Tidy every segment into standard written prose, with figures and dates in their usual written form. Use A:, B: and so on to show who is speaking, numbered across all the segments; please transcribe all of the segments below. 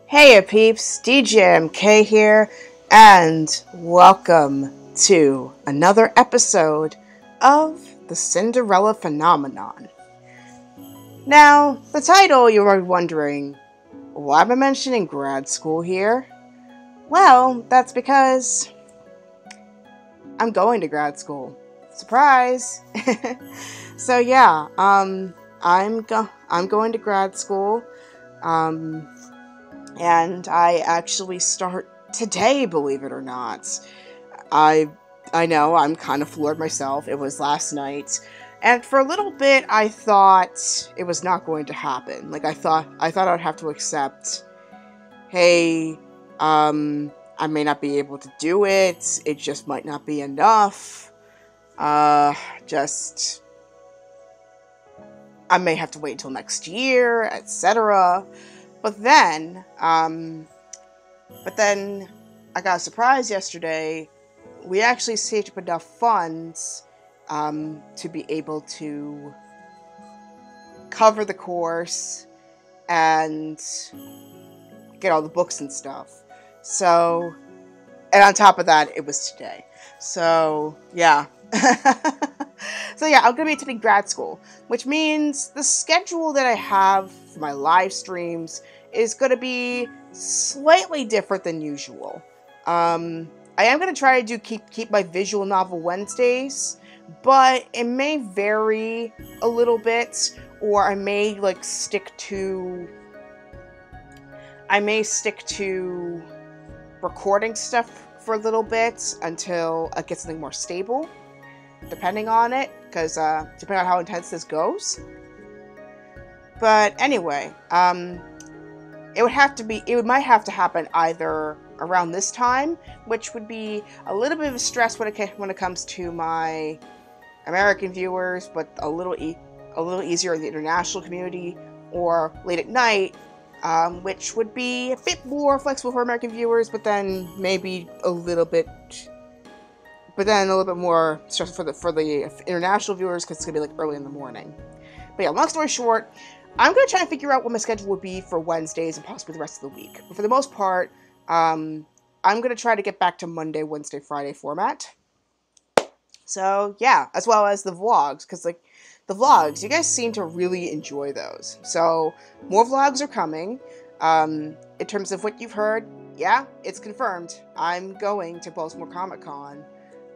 A: Hey peeps, DJMK here, and welcome to another episode of the Cinderella Phenomenon. Now, the title, you are wondering, why am I mentioning grad school here? Well, that's because I'm going to grad school. Surprise! So yeah, I'm going to grad school. And I actually start today, believe it or not. I know, I'm kind of floored myself. It was last night. And for a little bit, I thought it was not going to happen. I thought I'd have to accept, hey, I may not be able to do it. It just might not be enough. I may have to wait until next year, etc. But then I got a surprise yesterday. We actually saved up enough funds to be able to cover the course and get all the books and stuff. So, and on top of that, it was today. So, yeah. So yeah, I'm going to be attending grad school, which means the schedule that I have for my live streams is going to be slightly different than usual. I am going to try to keep my visual novel Wednesdays, but it may vary a little bit, or I may stick to recording stuff for a little bit until I get something more stable. Depending on it, because depending on how intense this goes. But anyway, it might have to happen either around this time, which would be a little bit of a stress when it comes to my American viewers, but a little easier in the international community, or late at night, which would be a bit more flexible for American viewers, but then maybe a little bit more stressful for the international viewers, because it's going to be early in the morning. But yeah, long story short, I'm going to try and figure out what my schedule would be for Wednesdays and possibly the rest of the week. But for the most part, I'm going to try to get back to Monday, Wednesday, Friday format. So yeah, as well as the vlogs, because the vlogs, you guys seem to really enjoy those. So more vlogs are coming. In terms of what you've heard, yeah, it's confirmed. I'm going to Baltimore Comic-Con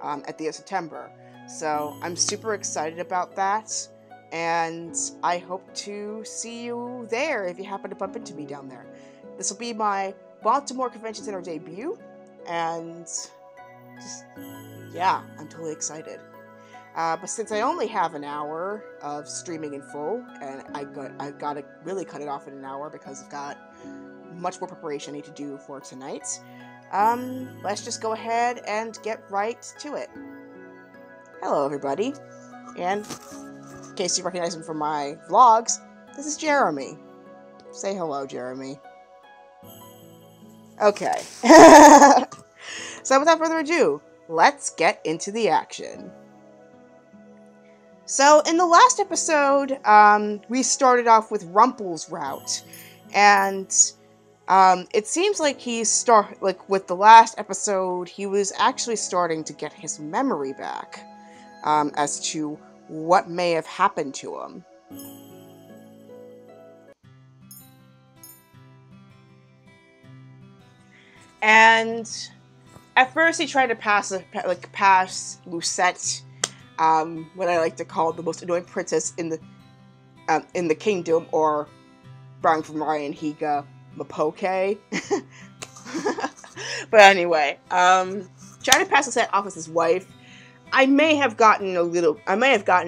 A: at the end of September. So I'm super excited about that, and I hope to see you there if you happen to bump into me down there. This will be my Baltimore Convention Center debut, and yeah, I'm totally excited. But since I only have an hour of streaming in full, and I've got to really cut it off in an hour because I've got much more preparation I need to do for tonight. Let's just go ahead and get right to it. Hello, everybody. And in case you recognize him from my vlogs, this is Jeremy. Say hello, Jeremy. Okay. So without further ado, let's get into the action. So in the last episode, we started off with Rumpel's route, and it seems like with the last episode, he was actually starting to get his memory back, as to what may have happened to him. And at first he tried to pass Lucette, what I like to call the most annoying princess in the kingdom, or borrowing from Ryan Higa, MAPOTK. But anyway, trying to pass Lucette off as his wife, I may have gotten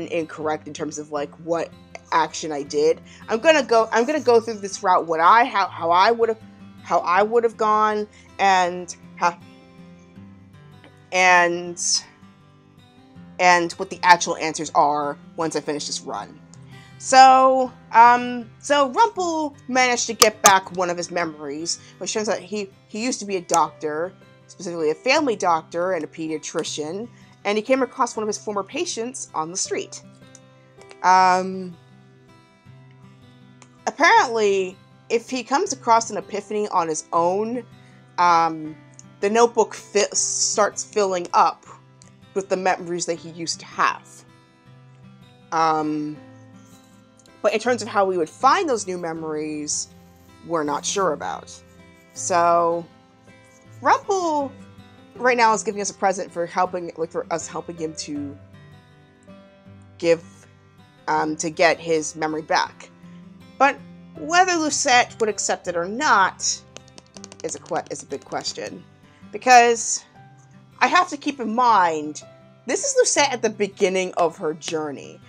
A: incorrect in terms of what action I did. I'm gonna go through this route, how I would have gone, and what the actual answers are once I finish this run. So Rumpel managed to get back one of his memories, which turns out he used to be a doctor, specifically a family doctor and a pediatrician, and he came across one of his former patients on the street. Apparently, if he comes across an epiphany on his own, the notebook starts filling up with the memories that he used to have. But in terms of how we would find those new memories, we're not sure about. So, Rumpel right now is giving us a present for helping him to get his memory back. But whether Lucette would accept it or not is a big question, because I have to keep in mind this is Lucette at the beginning of her journey.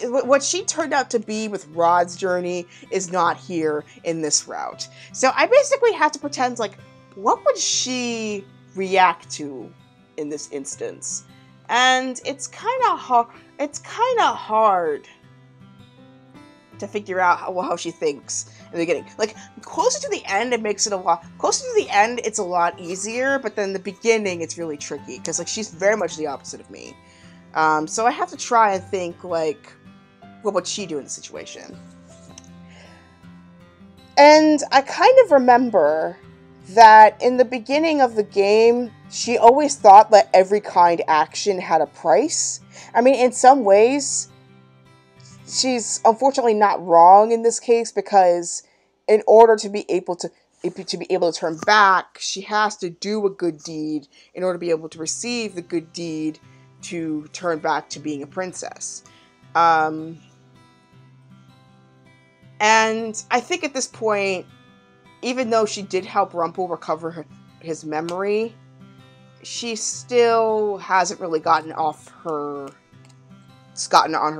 A: What she turned out to be with Rod's journey is not here in this route. So I basically have to pretend like, what would she react to in this instance? And it's kind of hard to figure out how she thinks in the beginning. Like, closer to the end, it's a lot easier, but then the beginning, it's really tricky, because, like, she's very much the opposite of me. So I have to try and think, like, what would she do in the situation? And I kind of remember that in the beginning of the game, she always thought that every kind action had a price. I mean, in some ways, she's unfortunately not wrong in this case, because in order to be able to turn back, she has to do a good deed in order to be able to receive the good deed to turn back to being a princess. And I think at this point, even though she did help Rumpel recover his memory, she still hasn't really gotten on her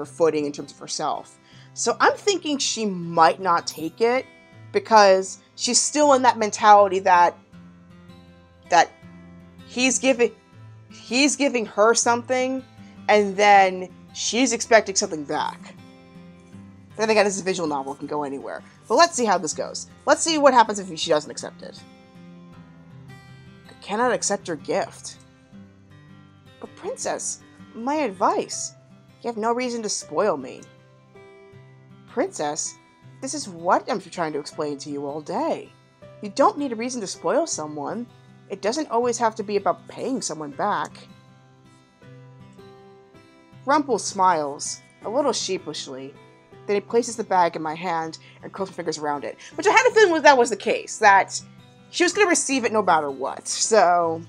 A: footing in terms of herself. So I'm thinking she might not take it, because she's still in that mentality that he's giving her something, and then she's expecting something back. Then again, this is a visual novel, it can go anywhere. But let's see how this goes. Let's see what happens if she doesn't accept it. I cannot accept your gift. But princess, my advice. You have no reason to spoil me. Princess, this is what I'm trying to explain to you all day. You don't need a reason to spoil someone. It doesn't always have to be about paying someone back. Rumpel smiles, a little sheepishly. Then he places the bag in my hand and curls her fingers around it. Which I had a feeling that was the case, that she was going to receive it no matter what. So,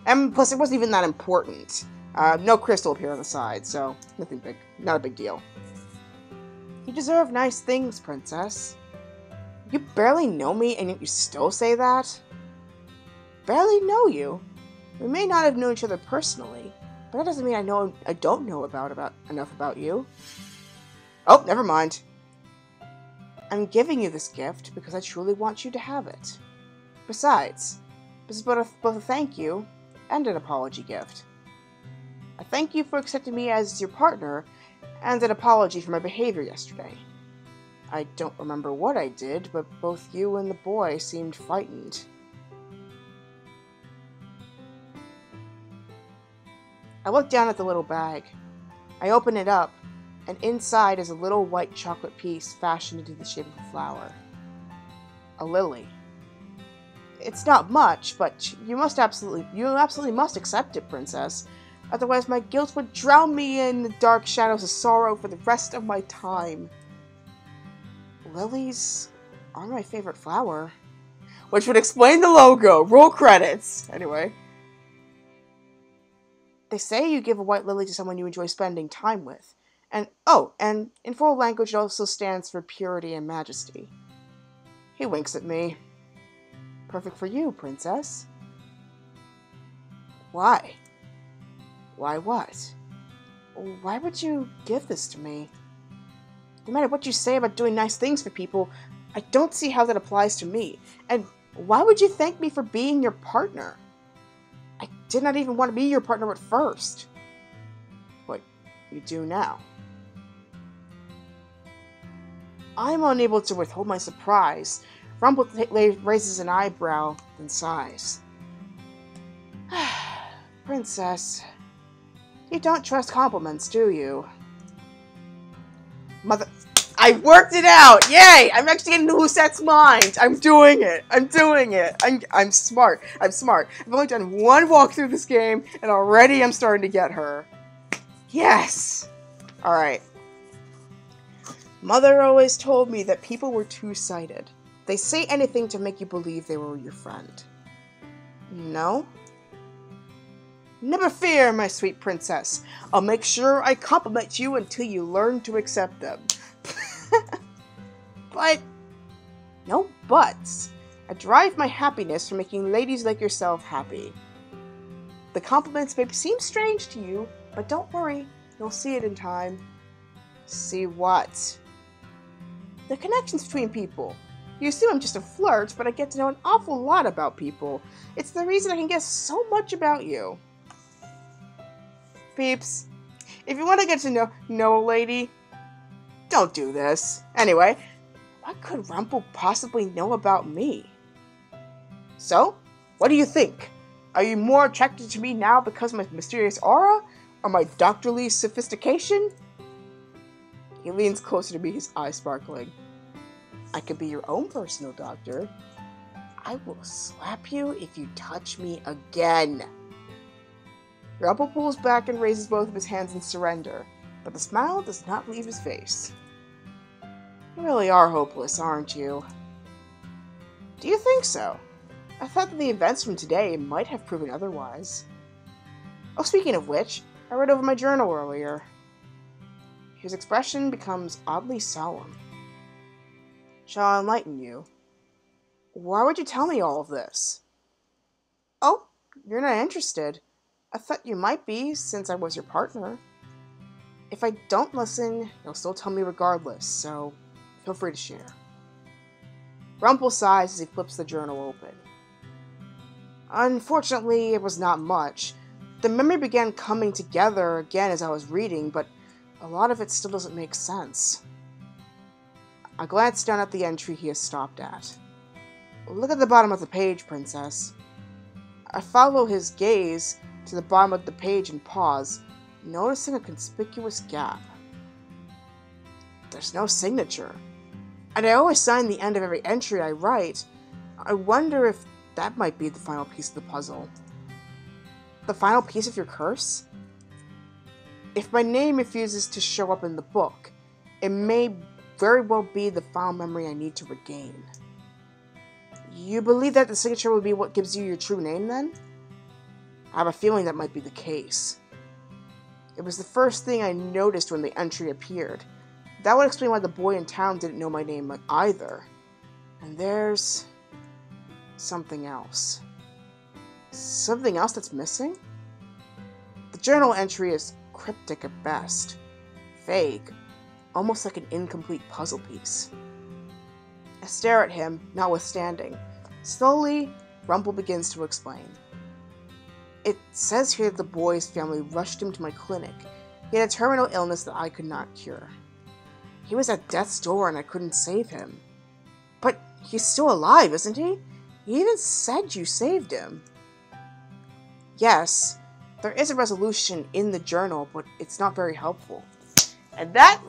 A: and plus it wasn't even that important. No crystal appeared on the side, so nothing big, not a big deal. You deserve nice things, princess. You barely know me and yet you still say that? Barely know you? We may not have known each other personally, but that doesn't mean I don't know enough about you. Oh, never mind. I'm giving you this gift because I truly want you to have it. Besides, this is both a thank you and an apology gift. A thank you for accepting me as your partner, and an apology for my behavior yesterday. I don't remember what I did, but both you and the boy seemed frightened. I look down at the little bag. I open it up, and inside is a little white chocolate piece fashioned into the shape of a flower. A lily. It's not much, but you absolutely must accept it, princess. Otherwise my guilt would drown me in the dark shadows of sorrow for the rest of my time. Lilies are my favorite flower. Which would explain the logo. Roll credits. Anyway. They say you give a white lily to someone you enjoy spending time with. And in full language it also stands for purity and majesty. He winks at me. Perfect for you, princess. Why? Why what? Why would you give this to me? No matter what you say about doing nice things for people, I don't see how that applies to me. And why would you thank me for being your partner? I did not even want to be your partner at first. But you do now. I'm unable to withhold my surprise. Rumpel raises an eyebrow, then sighs. Princess, you don't trust compliments, do you? Mother... I worked it out! Yay! I'm actually getting into Lucette's mind! I'm doing it! I'm doing it! I'm smart. I'm smart. I've only done one walk through this game, and already I'm starting to get her. Yes! Alright. Mother always told me that people were two-sided. They say anything to make you believe they were your friend. No? Never fear, my sweet princess. I'll make sure I compliment you until you learn to accept them. But, no buts. I derive my happiness from making ladies like yourself happy. The compliments may seem strange to you, but don't worry, you'll see it in time. See what? The connections between people. You assume I'm just a flirt, but I get to know an awful lot about people. It's the reason I can guess so much about you. Peeps, if you want to get to know a lady, don't do this. Anyway, what could Rumpel possibly know about me? So, what do you think? Are you more attracted to me now because of my mysterious aura, or my doctorly sophistication? He leans closer to me, his eyes sparkling. I could be your own personal doctor. I will slap you if you touch me again. Rumpel pulls back and raises both of his hands in surrender, but the smile does not leave his face. You really are hopeless, aren't you? Do you think so? I thought that the events from today might have proven otherwise. Oh, speaking of which, I read over my journal earlier. His expression becomes oddly solemn. Shall I enlighten you? Why would you tell me all of this? Oh, you're not interested. I thought you might be, since I was your partner. If I don't listen, you'll still tell me regardless, so feel free to share. Rumpel sighs as he flips the journal open. Unfortunately, it was not much. The memory began coming together again as I was reading, but a lot of it still doesn't make sense. I glanced down at the entry he has stopped at. Look at the bottom of the page, Princess. I follow his gaze to the bottom of the page and pause, noticing a conspicuous gap. There's no signature. And I always sign the end of every entry I write. I wonder if that might be the final piece of the puzzle. The final piece of your curse? If my name refuses to show up in the book, it may very well be the final memory I need to regain. You believe that the signature will be what gives you your true name, then? I have a feeling that might be the case. It was the first thing I noticed when the entry appeared. That would explain why the boy in town didn't know my name either. And there's something else. Something else that's missing? The journal entry is cryptic at best. Vague. Almost like an incomplete puzzle piece. I stare at him, notwithstanding. Slowly, Rumpel begins to explain. It says here that the boy's family rushed him to my clinic. He had a terminal illness that I could not cure. He was at death's door and I couldn't save him. But he's still alive, isn't he? He even said you saved him. Yes, there is a resolution in the journal, but it's not very helpful. And that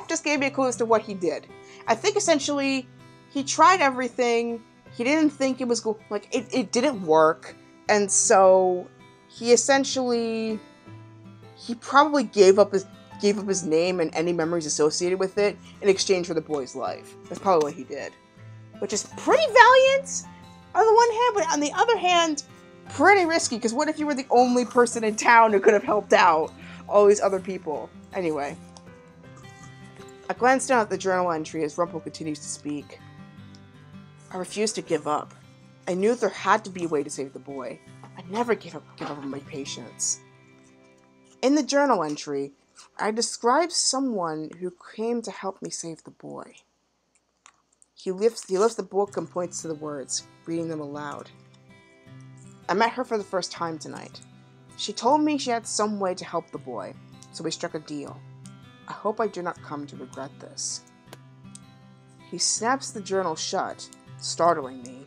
A: just gave me a clue as to what he did. I think essentially he tried everything. He didn't think it was it didn't work, and so he probably gave up his name and any memories associated with it in exchange for the boy's life. That's probably what he did, which is pretty valiant on the one hand, but on the other hand, pretty risky. Because what if you were the only person in town who could have helped out all these other people? Anyway. I glanced down at the journal entry as Rumpel continues to speak. I refused to give up. I knew there had to be a way to save the boy. I never give up on my patients. In the journal entry, I described someone who came to help me save the boy. He lifts the book and points to the words, reading them aloud. I met her for the first time tonight. She told me she had some way to help the boy, so we struck a deal. I hope I do not come to regret this. He snaps the journal shut, startling me.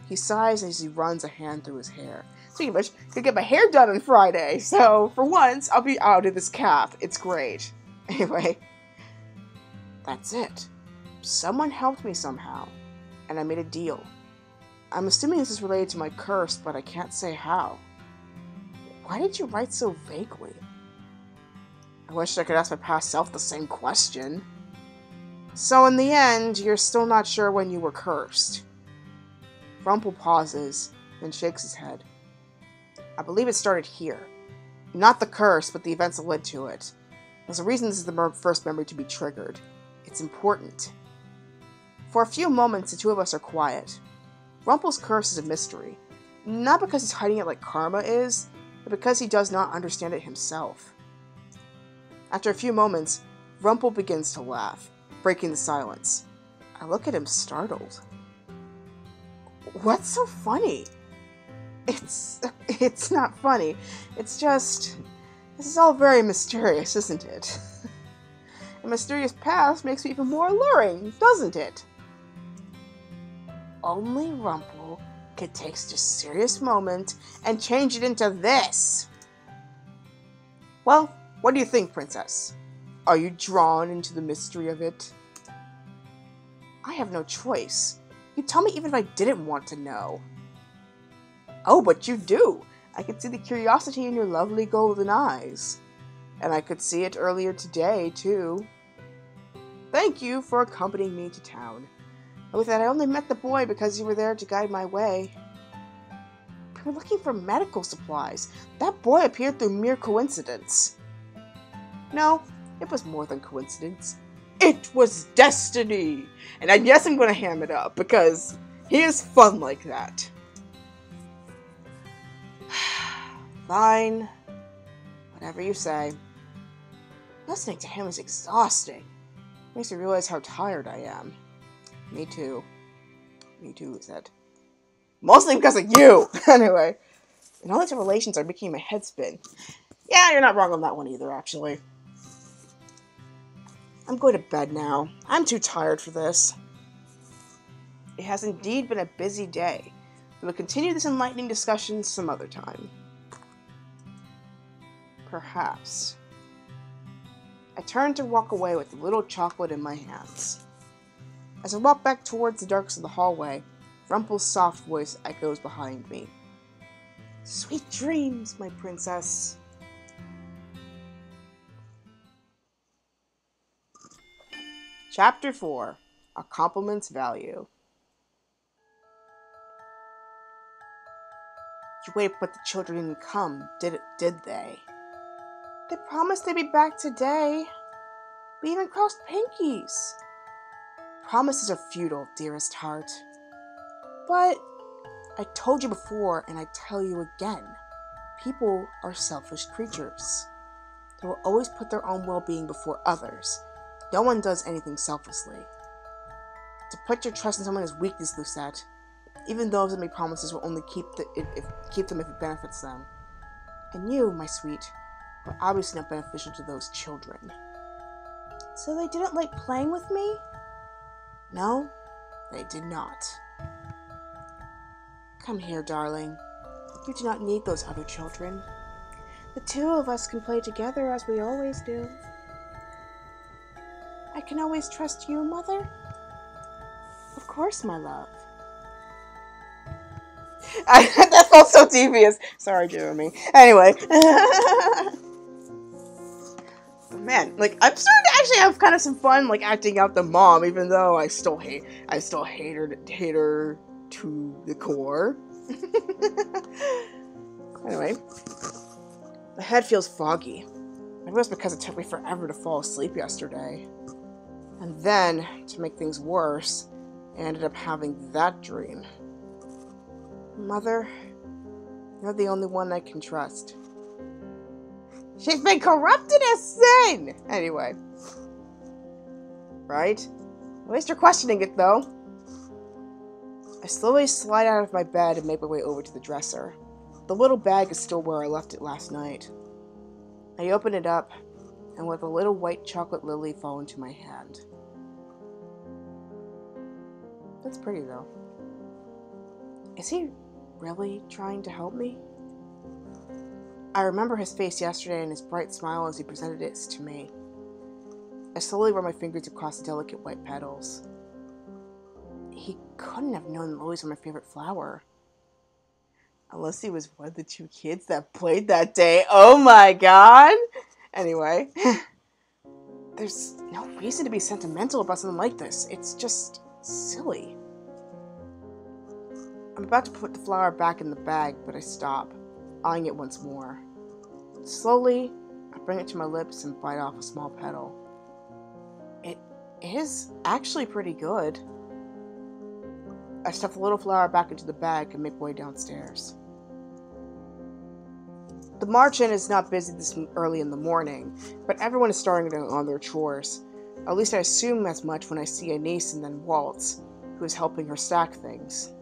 A: He sighs as he runs a hand through his hair. Speaking of which, I'm gonna get my hair done on Friday, so for once, I'll be out of this cap. It's great. Anyway. That's it. Someone helped me somehow, and I made a deal. I'm assuming this is related to my curse, but I can't say how. Why did you write so vaguely? I wish I could ask my past self the same question. So in the end, you're still not sure when you were cursed. Rumpel pauses, then shakes his head. I believe it started here. Not the curse, but the events that led to it. There's a reason this is the first memory to be triggered. It's important. For a few moments, the two of us are quiet. Rumpel's curse is a mystery. Not because he's hiding it like karma is, but because he does not understand it himself. After a few moments, Rumpel begins to laugh, breaking the silence. I look at him startled. What's so funny? It's not funny. It's just... This is all very mysterious, isn't it? A mysterious past makes me even more alluring, doesn't it? Only Rumpel could take such a serious moment and change it into this. Well, what do you think, Princess? Are you drawn into the mystery of it? I have no choice. You'd tell me even if I didn't want to know. Oh, but you do. I could see the curiosity in your lovely golden eyes. And I could see it earlier today, too. Thank you for accompanying me to town. And with that, I only met the boy because you were there to guide my way. We were looking for medical supplies. That boy appeared through mere coincidence. No, it was more than coincidence. It was destiny! And yes, I'm going to ham it up, because he is fun like that. Fine. Whatever you say. Listening to him is exhausting. Makes me realize how tired I am. Me too. Me too, Lucette. Mostly because of you! Anyway. And all these relations are making my head spin. Yeah, you're not wrong on that one either, actually. I'm going to bed now. I'm too tired for this. It has indeed been a busy day. We will continue this enlightening discussion some other time. Perhaps. I turn to walk away with a little chocolate in my hands. As I walk back towards the darkness of the hallway, Rumpel's soft voice echoes behind me. Sweet dreams, my princess. Chapter 4. A Compliment's Value. You waited but the children didn't come, did they? They promised they'd be back today. We even crossed pinkies. Promises are futile, dearest heart. But I told you before, and I tell you again, people are selfish creatures. They will always put their own well-being before others. No one does anything selflessly. To put your trust in someone is weakness, Lucette. Even those that make promises will only keep them if it benefits them. And you, my sweet, were obviously not beneficial to those children. So they didn't like playing with me? No, they did not. Come here, darling. You do not need those other children. The two of us can play together as we always do. I can always trust you, Mother? Of course, my love. That felt so devious. Sorry, Jeremy. Anyway. Man, like, I'm starting to actually have kind of some fun, like, acting out the mom, even though I still hate her to the core. Anyway. My head feels foggy. Maybe it was because it took me forever to fall asleep yesterday. And then, to make things worse, I ended up having that dream. Mother, you're the only one I can trust. She's been corrupted as sin! Anyway. Right? At least you're questioning it, though. I slowly slide out of my bed and make my way over to the dresser. The little bag is still where I left it last night. I open it up, and with a little white chocolate lily fall into my hand. That's pretty, though. Is he really trying to help me? I remember his face yesterday and his bright smile as he presented it to me. I slowly run my fingers across the delicate white petals. He couldn't have known lilies were my favorite flower. Unless he was one of the two kids that played that day. Oh my god! Anyway, there's no reason to be sentimental about something like this. It's just silly. I'm about to put the flower back in the bag, but I stop, eyeing it once more. Slowly, I bring it to my lips and bite off a small petal. It is actually pretty good. I stuff the little flower back into the bag and make my way downstairs. The march-in is not busy this early in the morning, but everyone is starting on their chores. At least I assume as much when I see Anise and then Waltz, who is helping her stack things.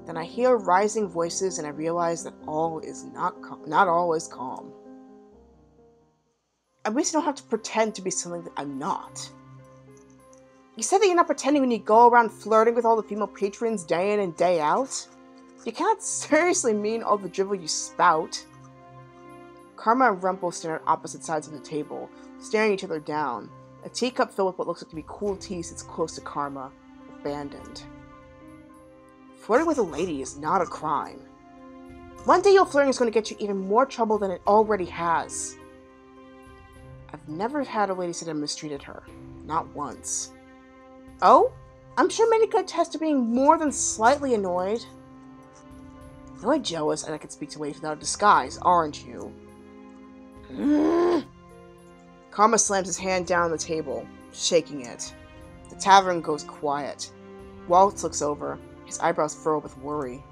A: Then I hear rising voices and I realize that all is not all is calm. At least I don't have to pretend to be something that I'm not. You said that you're not pretending when you go around flirting with all the female patrons day in and day out? You can't seriously mean all the drivel you spout. Karma and Rumpel stand on opposite sides of the table, staring each other down. A teacup filled with what looks like to be cool tea sits close to Karma, abandoned. Flirting with a lady is not a crime. One day your flirting is going to get you even more trouble than it already has. I've never had a lady say I mistreated her. Not once. Oh? I'm sure many could attest to being more than slightly annoyed. You're really jealous and I can speak to ladies without a disguise, aren't you? Karma slams his hand down on the table, shaking it. The tavern goes quiet. Waltz looks over, his eyebrows furrow with worry.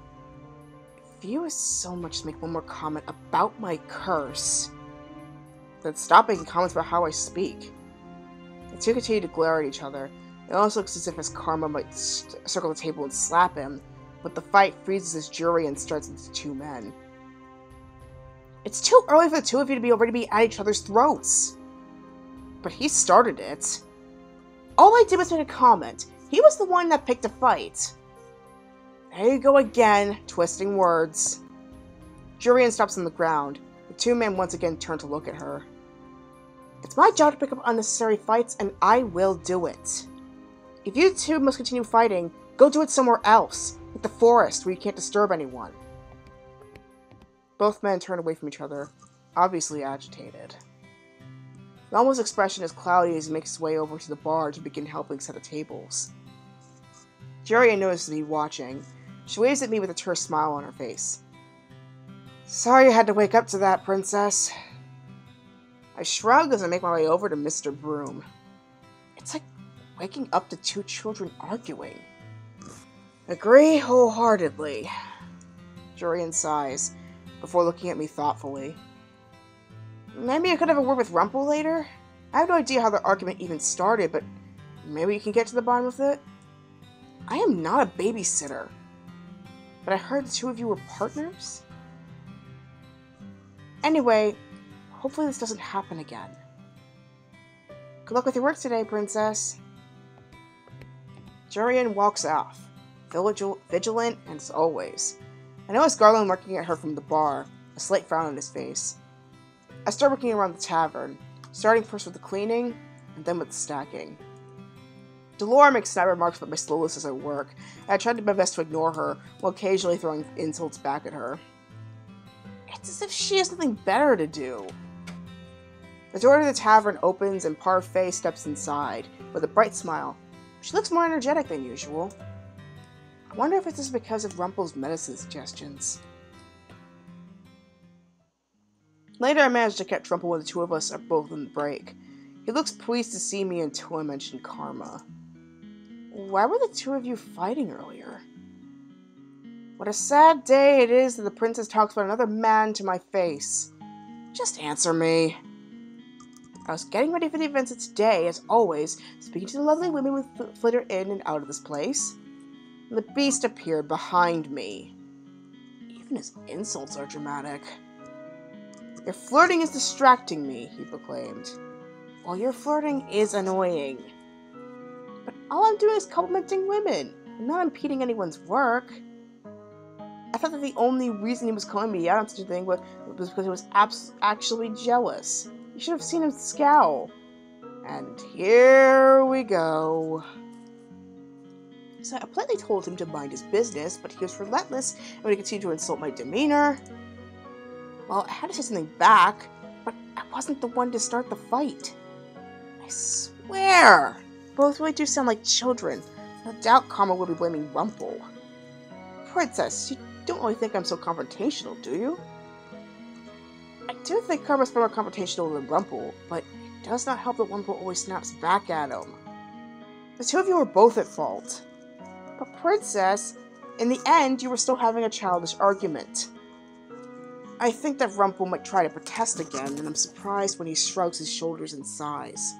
A: If you as so much as make one more comment about my curse, then stop making comments about how I speak. The two continue to glare at each other. It almost looks as if Karma might circle the table and slap him, but the fight freezes his jury and starts into two men. It's too early for the two of you to be already at each other's throats. But he started it. All I did was make a comment. He was the one that picked a fight. There you go again, twisting words. Jurian stops on the ground. The two men once again turn to look at her. It's my job to pick up unnecessary fights, and I will do it. If you two must continue fighting, go do it somewhere else, like the forest, where you can't disturb anyone. Both men turn away from each other, obviously agitated. Velma's expression is cloudy as he makes his way over to the bar to begin helping set the tables. Jurian notices me watching. She waves at me with a terse smile on her face. Sorry you had to wake up to that, Princess. I shrug as I make my way over to Mr. Broom. It's like waking up to two children arguing. Agree wholeheartedly. Jurian sighs, before looking at me thoughtfully. Maybe I could have a word with Rumpel later? I have no idea how the argument even started, but maybe you can get to the bottom of it? I am not a babysitter. But I heard the two of you were partners? Anyway, hopefully this doesn't happen again. Good luck with your work today, Princess. Jurian walks off, vigilant as always. I notice Garland looking at her from the bar, a slight frown on his face. I start looking around the tavern, starting first with the cleaning, and then with the stacking. Delora makes snide remarks about my slowness as I work, and I try my best to ignore her, while occasionally throwing insults back at her. It's as if she has nothing better to do. The door to the tavern opens and Parfait steps inside, with a bright smile. She looks more energetic than usual. I wonder if this is because of Rumpel's medicine suggestions. Later I manage to catch Rumpel when the two of us are both on the break. He looks pleased to see me until I mention Karma. Why were the two of you fighting earlier? What a sad day it is that the princess talks about another man to my face. Just answer me. I was getting ready for the events of today, as always, speaking to the lovely women who flitter in and out of this place. And the beast appeared behind me. Even his insults are dramatic. Your flirting is distracting me, he proclaimed. Well, your flirting is annoying. But all I'm doing is complimenting women. I'm not impeding anyone's work. I thought that the only reason he was calling me out on such a thing was because he was actually jealous. You should have seen him scowl. And here we go. So I politely told him to mind his business, but he was relentless, and when he continued to insult my demeanor, well, I had to say something back, but I wasn't the one to start the fight. I swear! Both really do sound like children. No doubt Karma will be blaming Rumpel. Princess, you don't really think I'm so confrontational, do you? I do think Karma's more confrontational than Rumpel, but it does not help that Rumpel always snaps back at him. The two of you were both at fault. But Princess, in the end, you were still having a childish argument. I think that Rumpel might try to protest again, and I'm surprised when he shrugs his shoulders and sighs.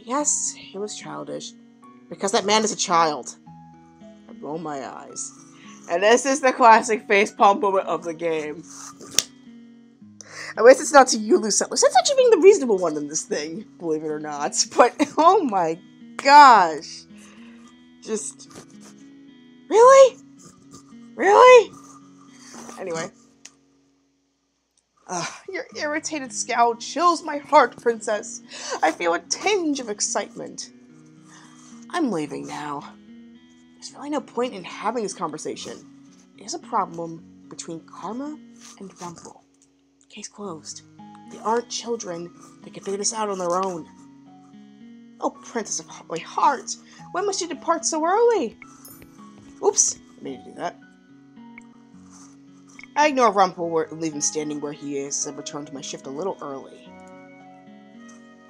A: Yes, it was childish. Because that man is a child. I roll my eyes. And this is the classic facepalm moment of the game. At least it's not to you, Lucette. Lusette's actually being the reasonable one in this thing, believe it or not. But, oh my gosh. Just... Really? Really? Anyway. Your irritated scowl chills my heart, Princess. I feel a tinge of excitement. I'm leaving now. There's really no point in having this conversation. It is a problem between Karma and Rumpel. Case closed. They aren't children. They can figure this out on their own. Oh, Princess of my heart! When must you depart so early? Oops, I made you do that. I ignore Rumpel and leave him standing where he is as I return to my shift a little early.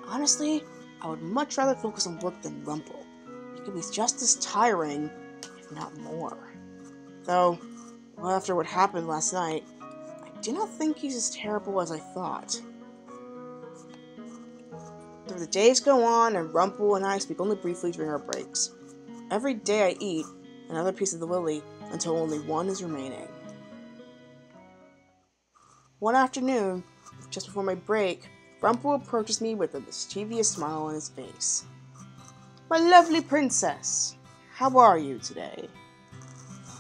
A: Honestly, I would much rather focus on work than Rumpel. He can be just as tiring, if not more. Though, well, after what happened last night, I do not think he's as terrible as I thought. The days go on, and Rumpel and I speak only briefly during our breaks. Every day I eat another piece of the lily until only one is remaining. One afternoon, just before my break, Rumpel approaches me with a mischievous smile on his face. My lovely princess, how are you today?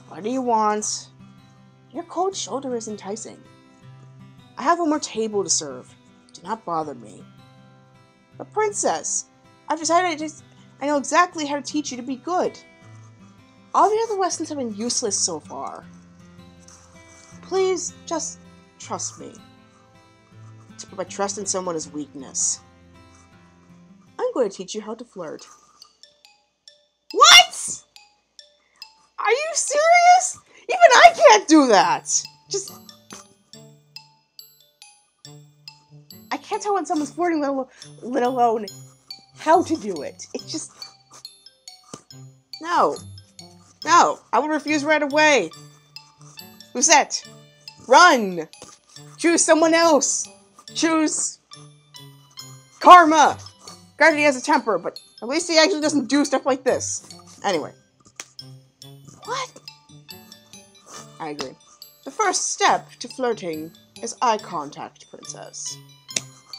A: What do you want? Your cold shoulder is enticing. I have one more table to serve. Do not bother me. But princess, I've decided I know exactly how to teach you to be good. All the other lessons have been useless so far. Please, just trust me. To put my trust in someone is weakness. I'm going to teach you how to flirt. What? Are you serious? Even I can't do that. I can't tell when someone's flirting, let alone how to do it. It's just... No. No. I will refuse right away. Lucette, run. Choose someone else. Choose Karma. Granted, he has a temper, but at least he actually doesn't do stuff like this. Anyway. What? I agree. The first step to flirting is eye contact, princess.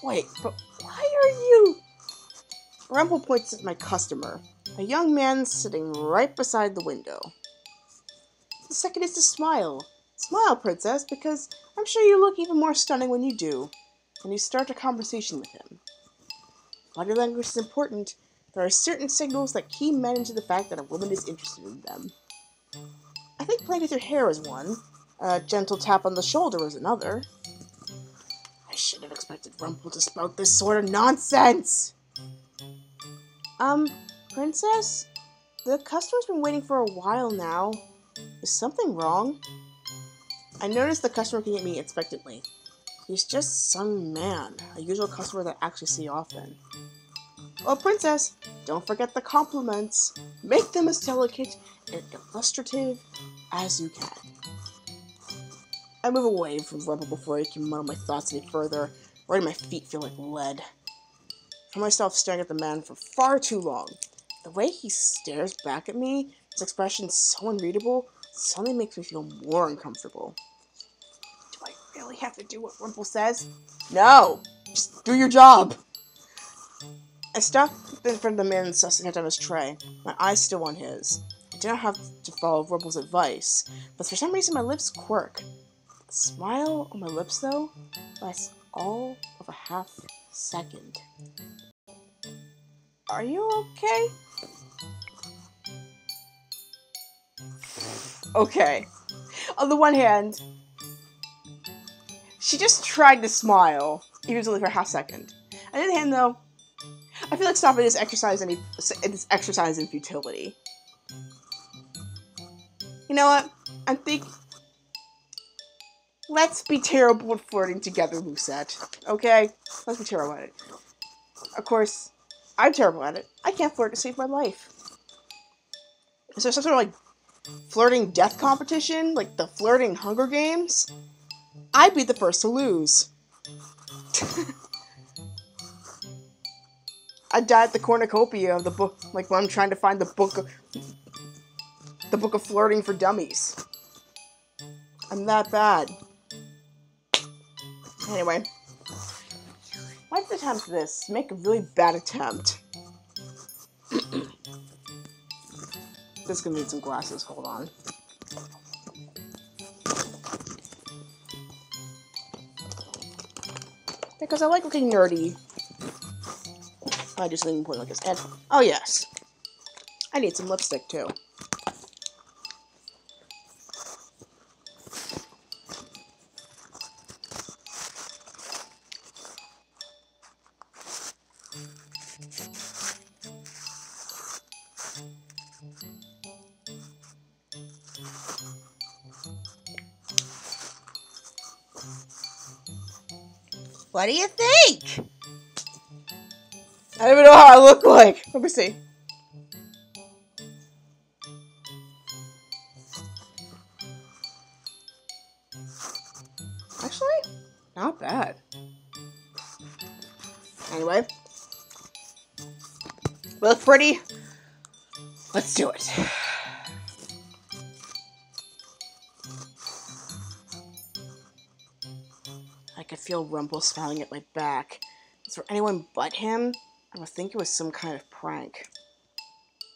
A: Wait, but why are you... Rumpel points at my customer, a young man sitting right beside the window. The second is to smile. Smile, princess, because I'm sure you look even more stunning when you do, and you start a conversation with him. Body language is important. There are certain signals that key men into the fact that a woman is interested in them. I think playing with your hair is one. A gentle tap on the shoulder is another. I shouldn't have expected Rumpel to spout this sort of nonsense! Princess? The customer's been waiting for a while now. Is something wrong? I noticed the customer looking at me expectantly. He's just some man, a usual customer that I actually see often. Oh, princess, don't forget the compliments. Make them as delicate and illustrative as you can. I move away from Rumpel before I can muddle my thoughts any further. Already my feet feel like lead. I find myself staring at the man for far too long. The way he stares back at me, his expression so unreadable, suddenly makes me feel more uncomfortable. Do I really have to do what Rumpel says? No! Just do your job! I stopped in front of the man and sussing it on his tray, my eyes still on his. I did not have to follow Rumpel's advice, but for some reason my lips quirk. The smile on my lips, though, lasts all of a half second. Are you okay? Okay. On the one hand, she just tried to smile, even if it was only for a half second. On the other hand, though, I feel like stopping this exercise in futility. You know what? I think let's be terrible at flirting together, Lucette. Okay? Let's be terrible at it. Of course, I'm terrible at it. I can't flirt to save my life. Is there some sort of, like, flirting death competition? Like the flirting Hunger Games? I'd be the first to lose. I die at the cornucopia of the book, like when I'm trying to find the book of flirting for dummies. I'm that bad. Anyway, let's attempt this. Make a really bad attempt. This is gonna need some glasses. Hold on. Because I like looking nerdy. I just lean point like this. And oh yes, I need some lipstick too. What do you think? I don't even know how I look like. Let me see. Actually, not bad. Anyway. We look pretty. Let's do it. I could feel Rumpel smiling at my back. Is there anyone but him? I would think it was some kind of prank.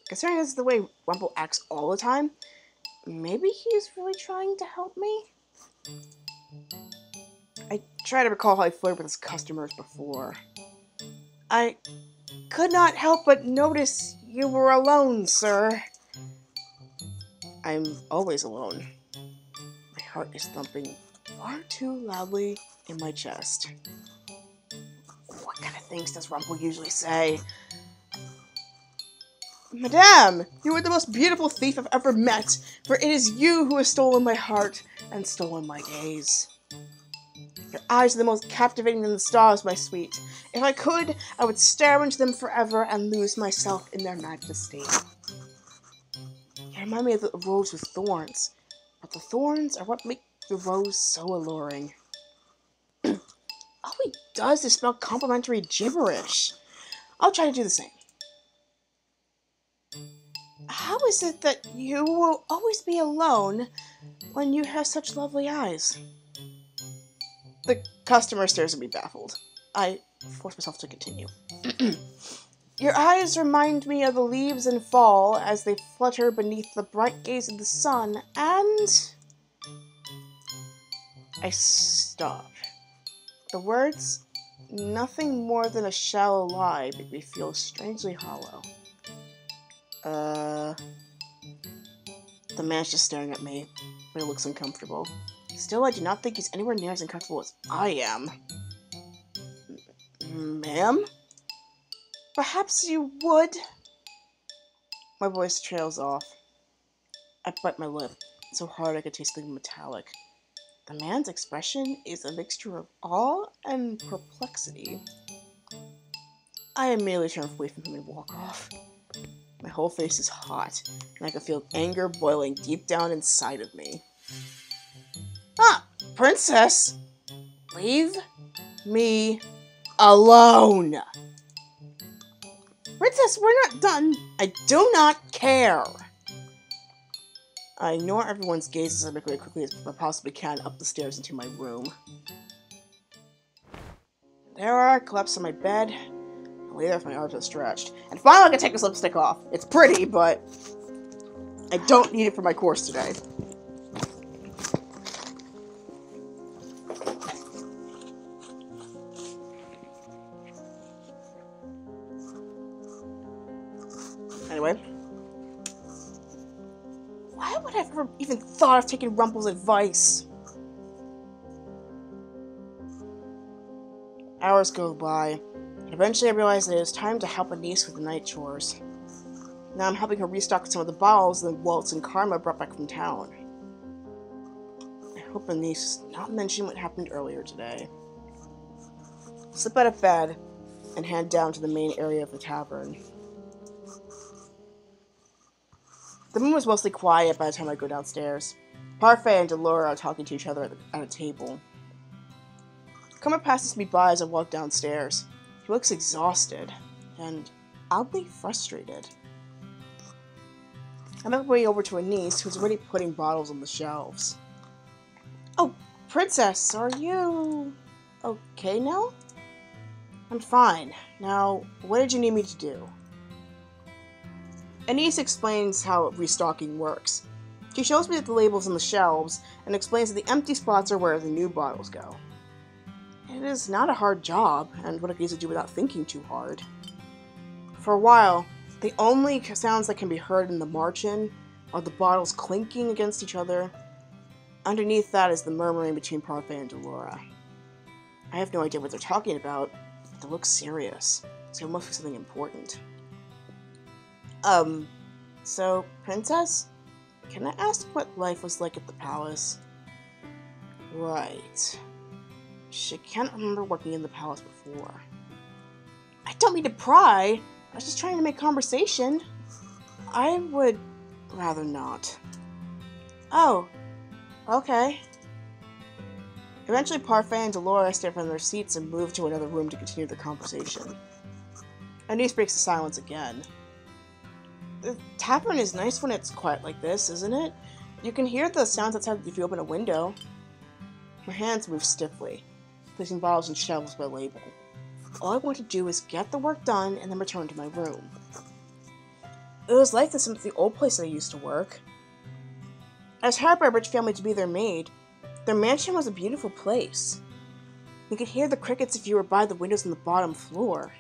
A: Considering this is the way Rumpel acts all the time, maybe he's really trying to help me? I try to recall how I flirted with his customers before. I could not help but notice you were alone, sir. I'm always alone. My heart is thumping far too loudly in my chest. What kind of things does Rumpel usually say? Madame, you are the most beautiful thief I've ever met, for it is you who has stolen my heart and stolen my gaze. Your eyes are the most captivating than the stars, my sweet. If I could, I would stare into them forever and lose myself in their majesty. You remind me of the rose with thorns, but the thorns are what make the rose so alluring. All he does is spell complimentary gibberish. I'll try to do the same. How is it that you will always be alone when you have such lovely eyes? The customer stares at me baffled. I force myself to continue. Your eyes remind me of the leaves in fall as they flutter beneath the bright gaze of the sun, and... I stop. The words, nothing more than a shallow lie, make me feel strangely hollow. The man's just staring at me, but he looks uncomfortable. Still, I do not think he's anywhere near as uncomfortable as I am. Ma'am? Perhaps you would? My voice trails off. I bite my lip, so hard I could taste something metallic. The man's expression is a mixture of awe and perplexity. I immediately turn away from him and walk off. My whole face is hot, and I can feel anger boiling deep down inside of me. Ah, princess! Leave me alone! Princess, we're not done! I do not care! I ignore everyone's gaze as I make my way quickly as I possibly can up the stairs into my room. There I collapse on my bed. I lay there with my arms outstretched. And finally I can take this lipstick off. It's pretty, but I don't need it for my course today. Anyway. Why would I have ever even thought of taking Rumpel's advice? Hours go by, and eventually I realized that it was time to help Anise with the night chores. Now I'm helping her restock some of the bottles that Waltz and Karma brought back from town. I hope Anise does not mention what happened earlier today. Slip out of bed and head down to the main area of the tavern. The room was mostly quiet by the time I go downstairs. Parfait and Delora are talking to each other at a table. Karma passes me by as I walk downstairs. He looks exhausted and oddly frustrated. I make my way over to Anise, who's already putting bottles on the shelves. Oh, Princess, are you okay now? I'm fine. Now, what did you need me to do? Anise explains how restocking works. She shows me the labels on the shelves and explains that the empty spots are where the new bottles go. It is not a hard job, and what I can easily do without thinking too hard. For a while, the only sounds that can be heard in the margin are the bottles clinking against each other. Underneath that is the murmuring between Parfait and Delora. I have no idea what they're talking about, but they look serious, so it must be something important. So, Princess? Can I ask what life was like at the palace? Right. She can't remember working in the palace before. I don't mean to pry. I was just trying to make conversation. I would rather not. Oh, okay. Eventually, Parfait and Delora step from their seats and move to another room to continue their conversation. Anise breaks the silence again. The tavern is nice when it's quiet like this, isn't it? You can hear the sounds outside if you open a window. My hands move stiffly, placing bottles and shelves by label. All I want to do is get the work done and then return to my room. It was like this at the old place I used to work. I was hired by a rich family to be their maid. Their mansion was a beautiful place. You could hear the crickets if you were by the windows on the bottom floor.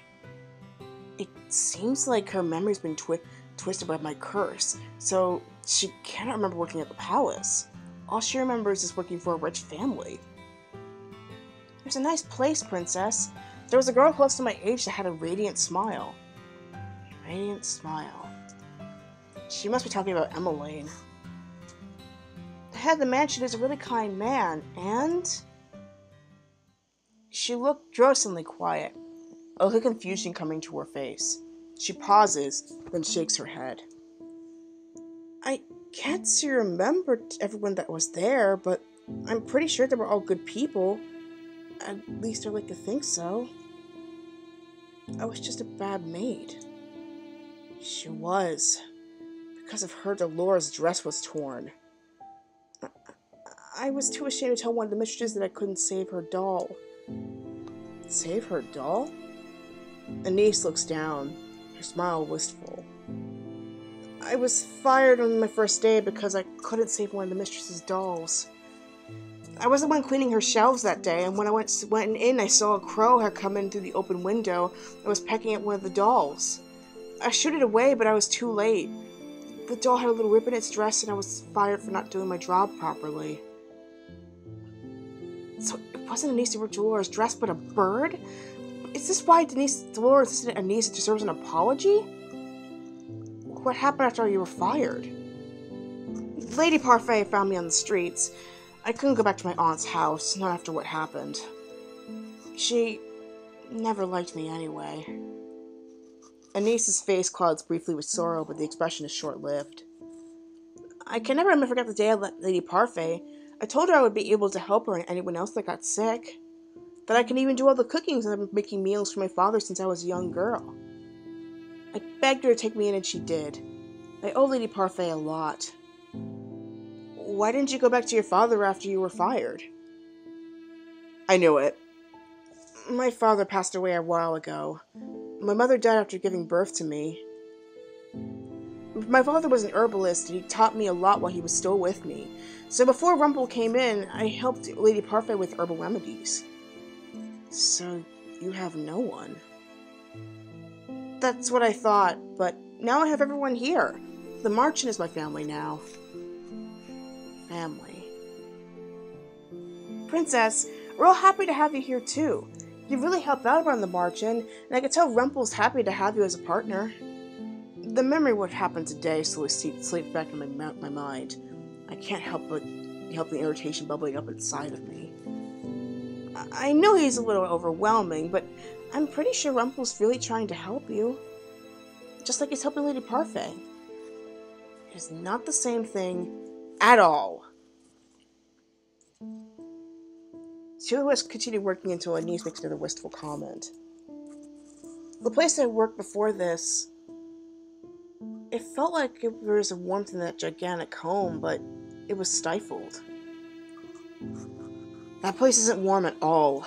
A: It seems like her memory's been twisted by my curse, so she cannot remember working at the palace. All she remembers is working for a rich family. It was a nice place, Princess. There was a girl close to my age that had a radiant smile. Radiant smile. She must be talking about Emmeline. The head of the mansion is a really kind man, and... She looked drowsily quiet, a look of confusion coming to her face. She pauses, then shakes her head. I can't remember everyone that was there, but I'm pretty sure they were all good people. At least I like to think so. I was just a bad maid. She was. Because of her, Delora's dress was torn. I was too ashamed to tell one of the mistresses that I couldn't save her doll. Save her doll? Anise looks down, her smile wistful. I was fired on my first day because I couldn't save one of the mistress's dolls. I was the one cleaning her shelves that day, and when I went in, I saw a crow had come in through the open window and was pecking at one of the dolls. I shooed it away, but I was too late. The doll had a little rip in its dress, and I was fired for not doing my job properly. So it wasn't Anise or Delora's dress, but a bird? Is this why Delora insisted Anise deserves an apology? What happened after you were fired? Lady Parfait found me on the streets. I couldn't go back to my aunt's house, not after what happened. She never liked me anyway. Anise's face clouds briefly with sorrow, but the expression is short-lived. I can never forget the day I met Lady Parfait. I told her I would be able to help her and anyone else that got sick. That I can even do all the cooking since I've been making meals for my father since I was a young girl. I begged her to take me in and she did. I owe Lady Parfait a lot. Why didn't you go back to your father after you were fired? I knew it. My father passed away a while ago. My mother died after giving birth to me. My father was an herbalist, and he taught me a lot while he was still with me. So before Rumpel came in, I helped Lady Parfait with herbal remedies. So you have no one. That's what I thought, but now I have everyone here. The Marchen is my family now. Family. Princess, we're all happy to have you here too. You really helped out around the Marchen, and I can tell Rumpel's happy to have you as a partner. The memory of what happened today slowly slips back in my mind. I can't help the irritation bubbling up inside of me. I know he's a little overwhelming, but I'm pretty sure Rumpel's really trying to help you. Just like he's helping Lady Parfait. It is not the same thing at all. Silhouette continued working until her niece makes another wistful comment. The place I worked before this, it felt like there was a warmth in that gigantic home, but it was stifled. That place isn't warm at all.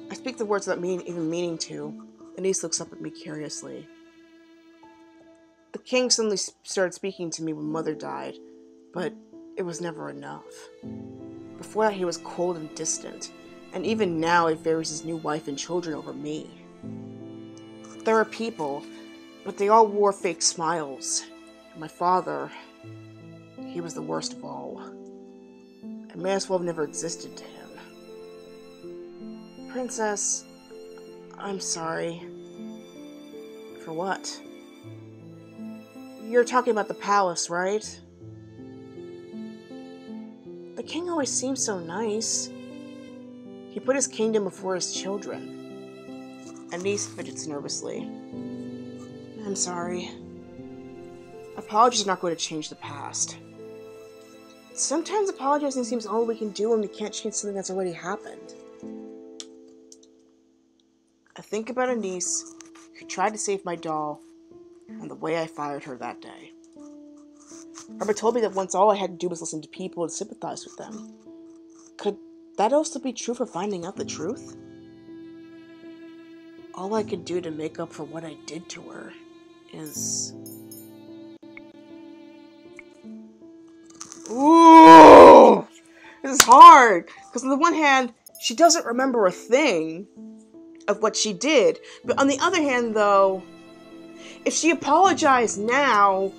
A: I speak the words without even meaning to. Anise looks up at me curiously. The king suddenly started speaking to me when Mother died, but it was never enough. Before that, he was cold and distant, and even now he favors his new wife and children over me. There are people, but they all wore fake smiles. And my father, he was the worst of all. I may as well have never existed to him. Princess, I'm sorry. For what? You're talking about the palace, right? The king always seemed so nice. He put his kingdom before his children. Anise fidgets nervously. I'm sorry. Apologies are not going to change the past. Sometimes apologizing seems all we can do when we can't change something that's already happened. I think about Anise, who tried to save my doll, and the way I fired her that day. Robert told me that once all I had to do was listen to people and sympathize with them. Could that also be true for finding out the truth? All I could do to make up for what I did to her is... Ooh! This is hard! Because on the one hand, she doesn't remember a thing of what she did. But on the other hand, though, if she apologized now,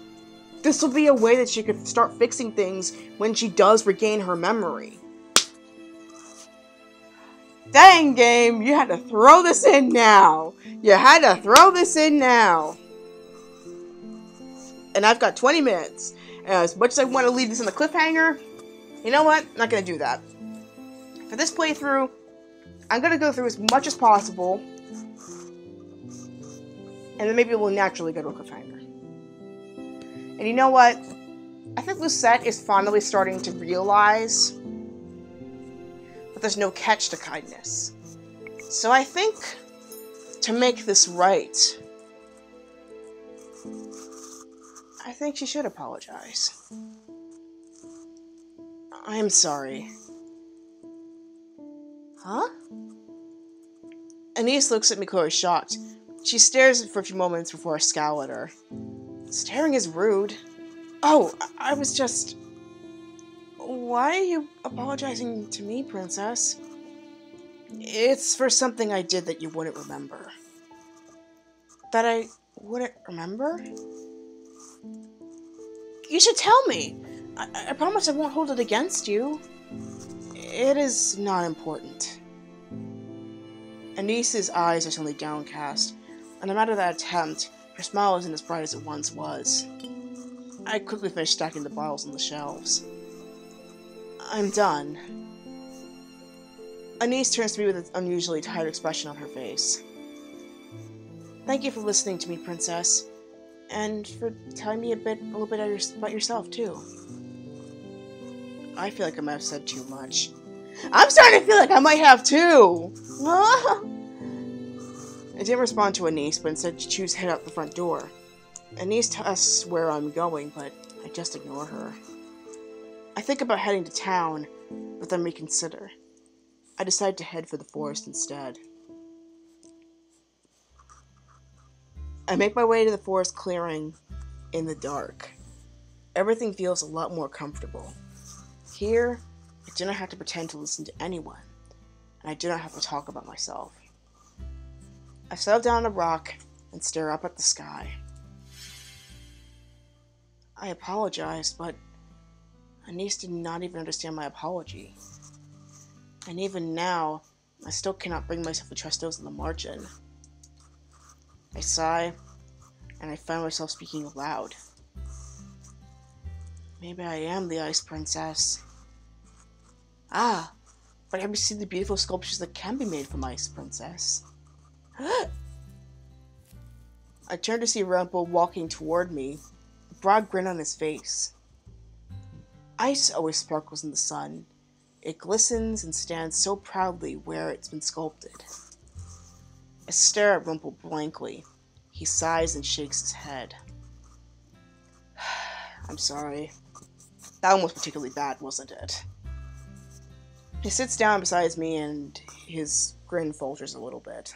A: this will be a way that she could start fixing things when she does regain her memory. Dang, game, you had to throw this in now. You had to throw this in now. And I've got 20 minutes. And as much as I want to leave this in the cliffhanger, you know what? I'm not going to do that. For this playthrough, I'm going to go through as much as possible. And then maybe we'll naturally go to a cliffhanger. And you know what? I think Lucette is finally starting to realize that there's no catch to kindness. So I think, to make this right, I think she should apologize. I'm sorry. Huh? Anise looks at me clearly shocked. She stares for a few moments before I scowl at her. Staring is rude. Oh, I was just... Why are you apologizing to me, Princess? It's for something I did that you wouldn't remember. That I wouldn't remember? You should tell me. I promise I won't hold it against you. It is not important. Anise's eyes are suddenly downcast, and no matter that attempt, her smile isn't as bright as it once was. I quickly finished stacking the bottles on the shelves. I'm done. Anise turns to me with an unusually tired expression on her face. Thank you for listening to me, Princess, and for telling me a little bit about yourself, too. I feel like I might have said too much. I'm starting to feel like I might have, too! I didn't respond to Anise, but instead choose to head out the front door. Anise asks where I'm going, but I just ignore her. I think about heading to town, but then reconsider. I decide to head for the forest instead. I make my way to the forest clearing in the dark. Everything feels a lot more comfortable. Here, I do not have to pretend to listen to anyone, and I do not have to talk about myself. I settle down on a rock and stare up at the sky. I apologized, but Anise did not even understand my apology. And even now, I still cannot bring myself to trust those in the margin. I sigh, and I find myself speaking aloud. Maybe I am the Ice Princess. Ah, but have you seen the beautiful sculptures that can be made from Ice Princess? I turned to see Rumpel walking toward me, a broad grin on his face. Ice always sparkles in the sun. It glistens and stands so proudly where it's been sculpted. I stare at Rumpel blankly. He sighs and shakes his head. I'm sorry. That one was particularly bad, wasn't it? He sits down beside me and his grin falters a little bit.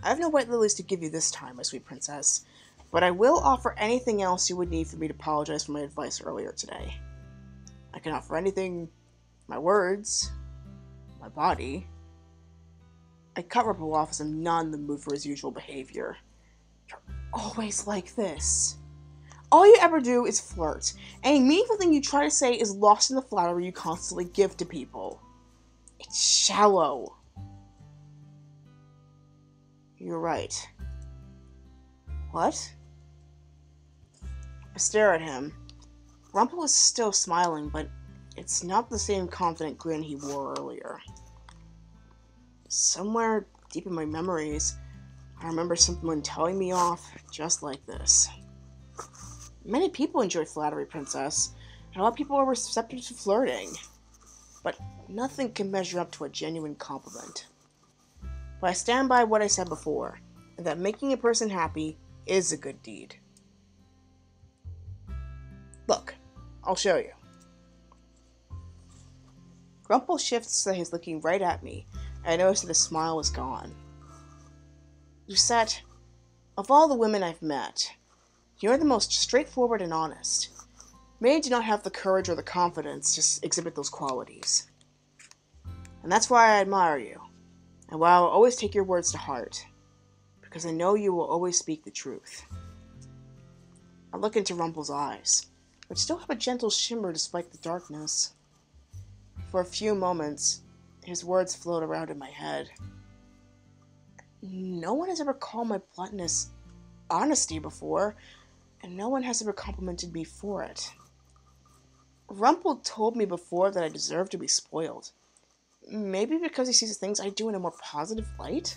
A: I have no white lilies to give you this time, my sweet princess, but I will offer anything else you would need for me to apologize for my advice earlier today. I can offer anything, my words, my body. I cut Rumpel off as I'm not in the mood for his usual behavior. You're always like this. All you ever do is flirt. Any meaningful thing you try to say is lost in the flattery you constantly give to people. It's shallow. You're right. What? I stare at him. Rumpel is still smiling, but it's not the same confident grin he wore earlier. Somewhere deep in my memories, I remember someone telling me off just like this. Many people enjoy flattery, princess, and a lot of people are receptive to flirting. But nothing can measure up to a genuine compliment. But I stand by what I said before, and that making a person happy is a good deed. Look, I'll show you. Rumpel shifts so he's looking right at me, and I notice that his smile is gone. Lucette, of all the women I've met, you're the most straightforward and honest. Many do not have the courage or the confidence to exhibit those qualities. And that's why I admire you, and why I will always take your words to heart, because I know you will always speak the truth. I look into Rumpel's eyes, which still have a gentle shimmer despite the darkness. For a few moments, his words float around in my head. No one has ever called my bluntness honesty before, and no one has ever complimented me for it. Rumpel told me before that I deserve to be spoiled. Maybe because he sees the things I do in a more positive light?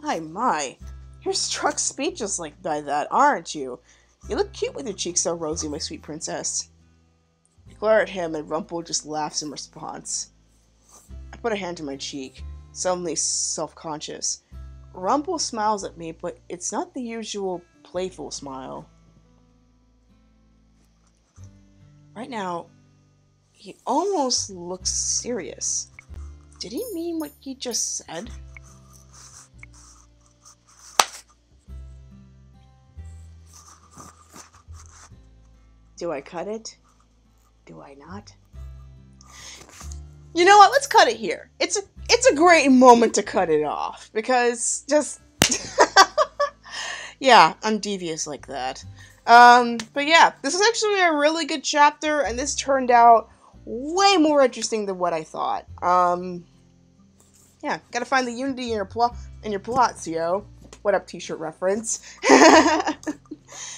A: My, you're struck speechless by that, aren't you? You look cute with your cheeks so rosy, my sweet princess. I glare at him and Rumpel just laughs in response. I put a hand to my cheek, suddenly self-conscious. Rumpel smiles at me, but it's not the usual playful smile. Right now, he almost looks serious. Did he mean what he just said? Do I cut it? Do I not? You know what? Let's cut it here. It's a great moment to cut it off because just yeah, I'm devious like that. But yeah, this is actually a really good chapter, and this turned out way more interesting than what I thought. Yeah, gotta find the unity in your plots, yo. What up, t-shirt reference?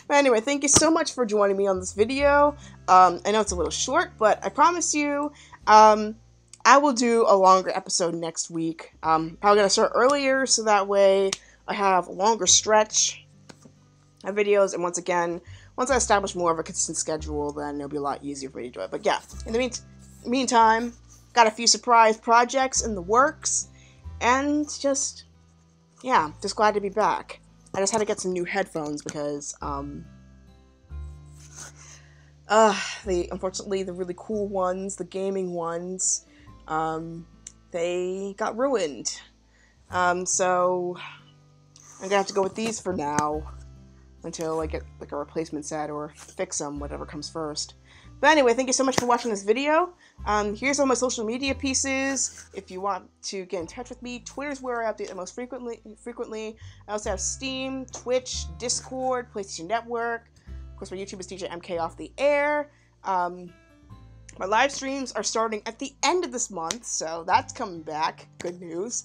A: But anyway, thank you so much for joining me on this video. I know it's a little short, but I promise you, I will do a longer episode next week. Probably gonna start earlier, so that way I have a longer stretch of videos, and once I establish more of a consistent schedule, then it'll be a lot easier for me to do it. But yeah, in the meantime, got a few surprise projects in the works, and just glad to be back. I just had to get some new headphones because, unfortunately, the really cool ones, the gaming ones, they got ruined. So I'm gonna have to go with these for now until I get like a replacement set or fix them, whatever comes first. But anyway, thank you so much for watching this video. Here's all my social media pieces. If you want to get in touch with me, Twitter's where I update the most frequently. I also have Steam, Twitch, Discord, PlayStation Network. Of course, my YouTube is DJ MK Off the Air. My live streams are starting at the end of this month, so that's coming back. Good news.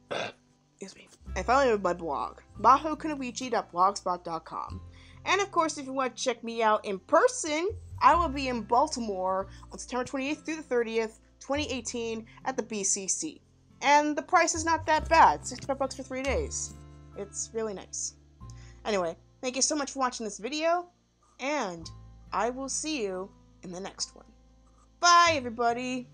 A: Excuse me. And finally, with my blog, mahokunoichi.blogspot.com. And of course, if you want to check me out in person, I will be in Baltimore on September 28th through the 30th, 2018 at the BCC. And the price is not that bad, $65 for 3 days. It's really nice. Anyway, thank you so much for watching this video, and I will see you in the next one. Bye, everybody!